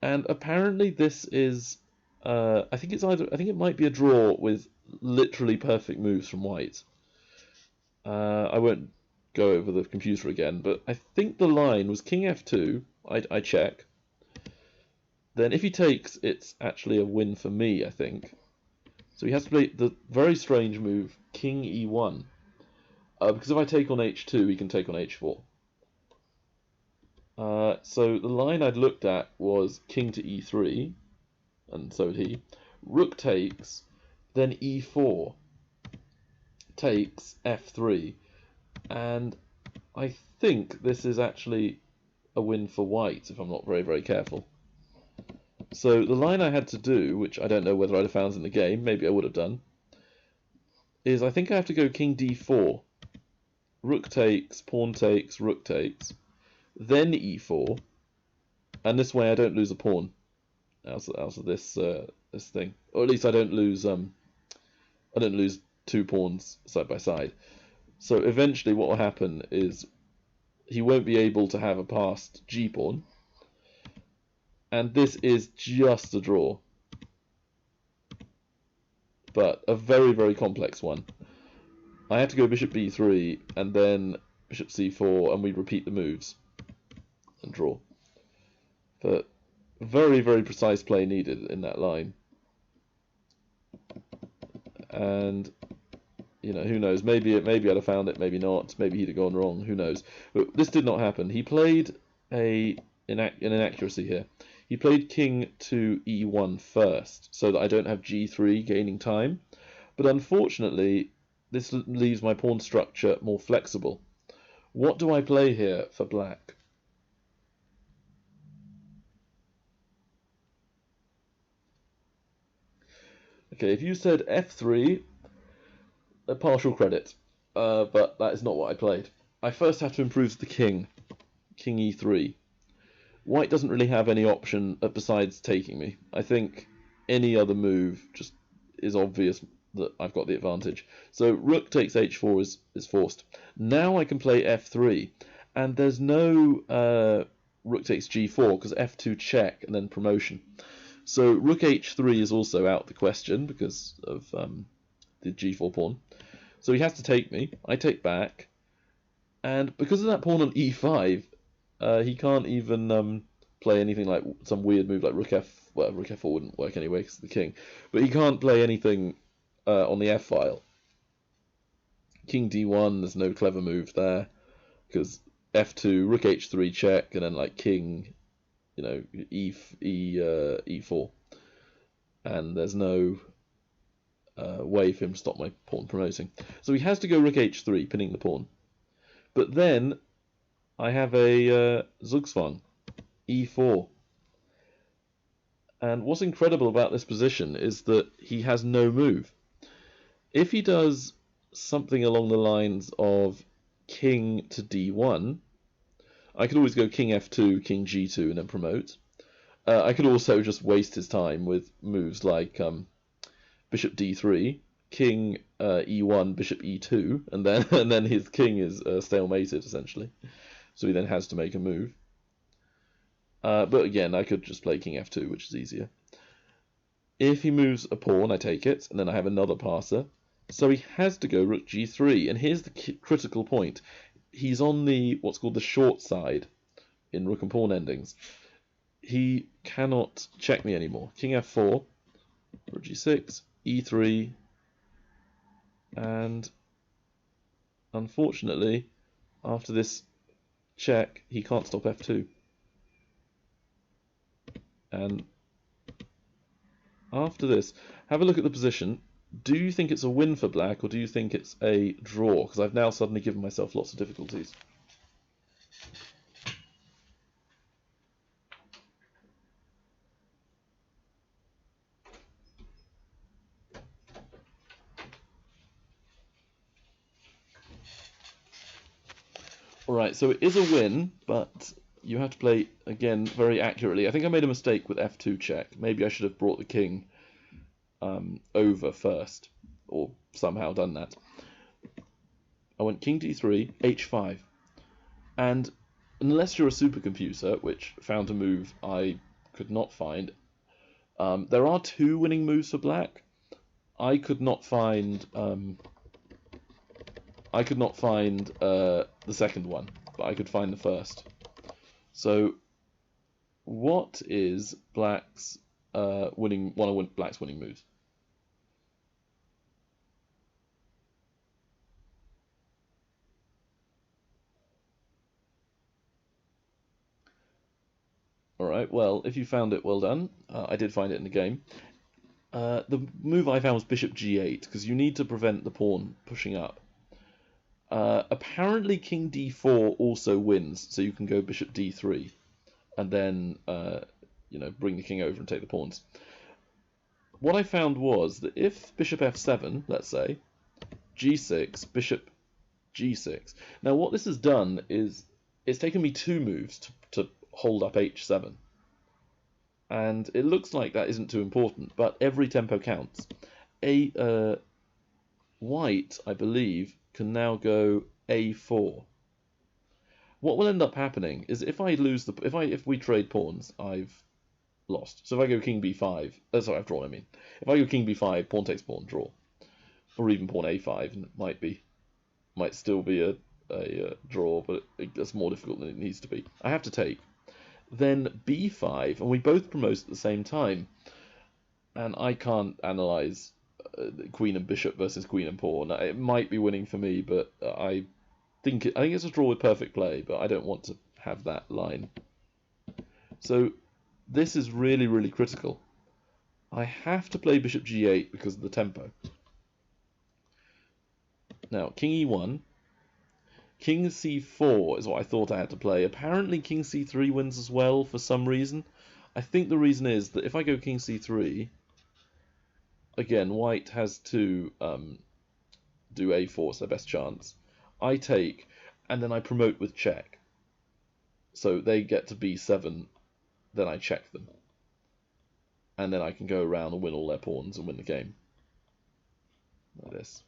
and apparently this is I think it might be a draw with literally perfect moves from white. I won't go over the computer again, but I think the line was king f2. I check. Then if he takes, it's actually a win for me, I think. So he has to play the very strange move king e1, because if I take on h2, he can take on h4. So the line I'd looked at was king to e3, and so did he. Rook takes, then e4, takes f3, and I think this is actually a win for white if I'm not very, very careful. So the line I had to do, which I don't know whether I'd have found in the game, maybe I would have done, is I think I have to go king d4, rook takes, pawn takes, rook takes, then e4, and this way I don't lose a pawn out of this this thing, or at least I don't lose two pawns side by side. So eventually what will happen is he won't be able to have a passed g pawn, and this is just a draw, but a very, very complex one. I had to go bishop b3 and then bishop c4, and we repeat the moves and draw. But very, very precise play needed in that line. And who knows? Maybe I'd have found it, maybe not. Maybe he'd have gone wrong. Who knows? But this did not happen. He played an inaccuracy here. He played king to e1 first, so that I don't have g3 gaining time. But unfortunately, this leaves my pawn structure more flexible. What do I play here for black? Okay, if you said f3, a partial credit, but that is not what I played. I first have to improve the king e3. White doesn't really have any option besides taking me. I think any other move just is obvious that I've got the advantage. So rook takes h4 is forced. Now I can play f3, and there's no rook takes g4 because f2 check and then promotion. So rook h3 is also out the question because of the g4 pawn. So he has to take me. I take back, and because of that pawn on e5, he can't even play anything like some weird move like rook f. Well, rook f4 wouldn't work anyway because of the king. But he can't play anything on the f file. King d1, there's no clever move there because f2, rook h3 check, and then like king, e4, and there's no way for him to stop my pawn promoting. So he has to go rook h3, pinning the pawn. But then I have a Zugzwang, e4. And what's incredible about this position is that he has no move. If he does something along the lines of king to d1, I could always go king f2, king g2, and then promote. I could also just waste his time with moves like bishop d3, king e1, bishop e2, and then his king is stalemated essentially. So he then has to make a move. But again, I could just play king f2, which is easier. If he moves a pawn, I take it, and then I have another passer. So he has to go rook g3, and here's the critical point. He's on what's called the short side in rook and pawn endings. He cannot check me anymore. King f4, rook g6, e3, and unfortunately, after this check, he can't stop f2. And after this, have a look at the position. Do you think it's a win for black, or do you think it's a draw? Because I've now suddenly given myself lots of difficulties. Alright, so it is a win, but you have to play, again, very accurately. I think I made a mistake with f2 check. Maybe I should have brought the king over first, or somehow done that. I went king d3, h5. And unless you're a supercomputer, which found a move I could not find, there are two winning moves for black. I could not find the second one, but I could find the first. So, what is black's one of black's winning moves? Alright, well, if you found it, well done. I did find it in the game. The move I found was bishop g8, because you need to prevent the pawn pushing up. Apparently king d4 also wins, so you can go bishop d3, and then bring the king over and take the pawns. What I found was that if bishop f7, let's say, g6, bishop g6. Now what this has done is it's taken me two moves to hold up h7. And it looks like that isn't too important, but every tempo counts. White, I believe, can now go a4. What will end up happening is if we trade pawns, I've lost. So if I go king b5, sorry, I've drawn. I mean, if I go king b5, pawn takes pawn, draw, or even pawn a5, and it might still be a draw, but it's more difficult than it needs to be. I have to take. Then b5, and we both promote at the same time, and I can't analyze queen and bishop versus queen and pawn. It might be winning for me, but I think it's a draw with perfect play, but I don't want to have that line. So this is really, really critical. I have to play bishop g8 because of the tempo. Now, king e1, king c4 is what I thought I had to play. Apparently king c3 wins as well for some reason. I think the reason is that if I go king c3, again, white has to do a4, so best chance. I take, and then I promote with check. So they get to b7, then I check them. And then I can go around and win all their pawns and win the game. Like this.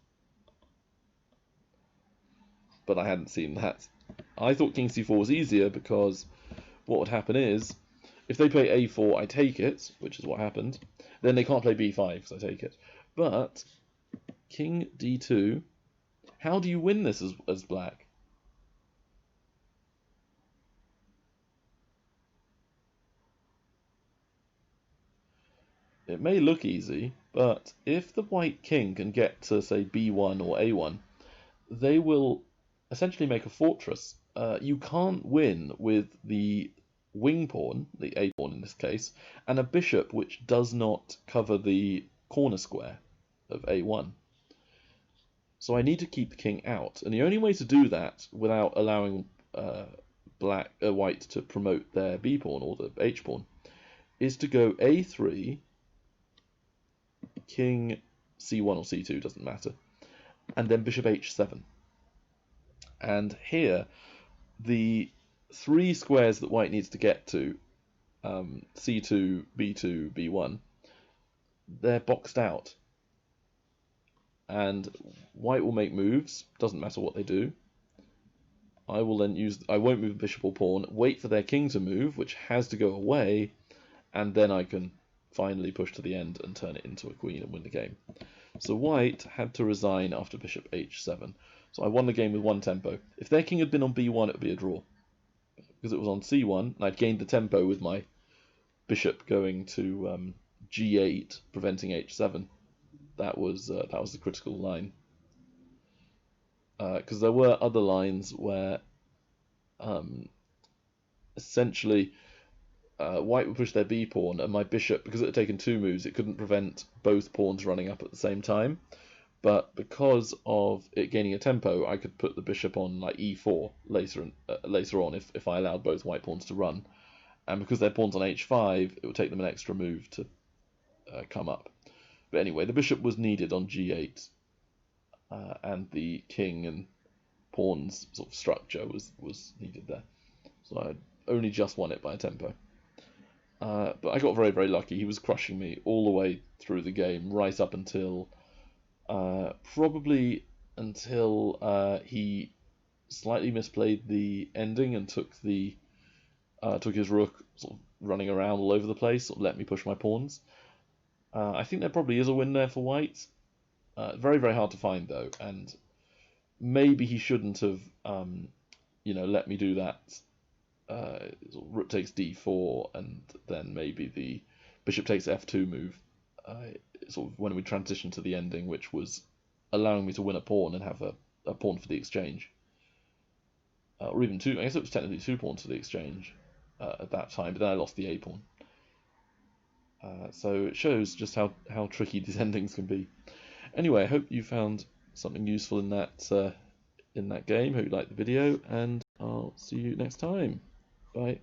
But I hadn't seen that. I thought king c4 was easier because what would happen is, if they play a4, I take it, which is what happened. Then they can't play b5 because I take it. But king d2, how do you win this as black? It may look easy, but if the white king can get to, say, b1 or a1, they will essentially make a fortress. You can't win with the wing pawn, the a pawn in this case, and a bishop which does not cover the corner square of a1. So I need to keep the king out, and the only way to do that without allowing white to promote their b pawn or the h pawn is to go a3, king c1 or c2, doesn't matter, and then bishop h7. And here, the three squares that white needs to get to, c2, b2, b1, they're boxed out. And white will make moves, doesn't matter what they do. I won't move bishop or pawn, wait for their king to move, which has to go away, and then I can finally push to the end and turn it into a queen and win the game. So white had to resign after bishop h7. So I won the game with one tempo. If their king had been on b1, it would be a draw. Because it was on c1, and I'd gained the tempo with my bishop going to g8, preventing h7. That was the critical line. Because there were other lines where essentially white would push their b pawn, and my bishop, because it had taken 2 moves, it couldn't prevent both pawns running up at the same time. But because of it gaining a tempo, I could put the bishop on like e4 later on if I allowed both white pawns to run. And because their pawn's on h5, it would take them an extra move to come up. But anyway, the bishop was needed on g8, and the king and pawns sort of structure was needed there. So I only just won it by a tempo. But I got very, very lucky. He was crushing me all the way through the game, right up until probably until he slightly misplayed the ending and took his rook sort of running around all over the place, sort of let me push my pawns. I think there probably is a win there for white. Very, very hard to find though, and maybe he shouldn't have, let me do that. Rook takes d4, and then maybe the bishop takes f2 move. Sort of when we transition to the ending, which was allowing me to win a pawn and have a pawn for the exchange, or even 2. I guess it was technically 2 pawns for the exchange at that time, but then I lost the a pawn. So it shows just how tricky these endings can be. Anyway, I hope you found something useful in that game. Hope you liked the video, and I'll see you next time. Bye.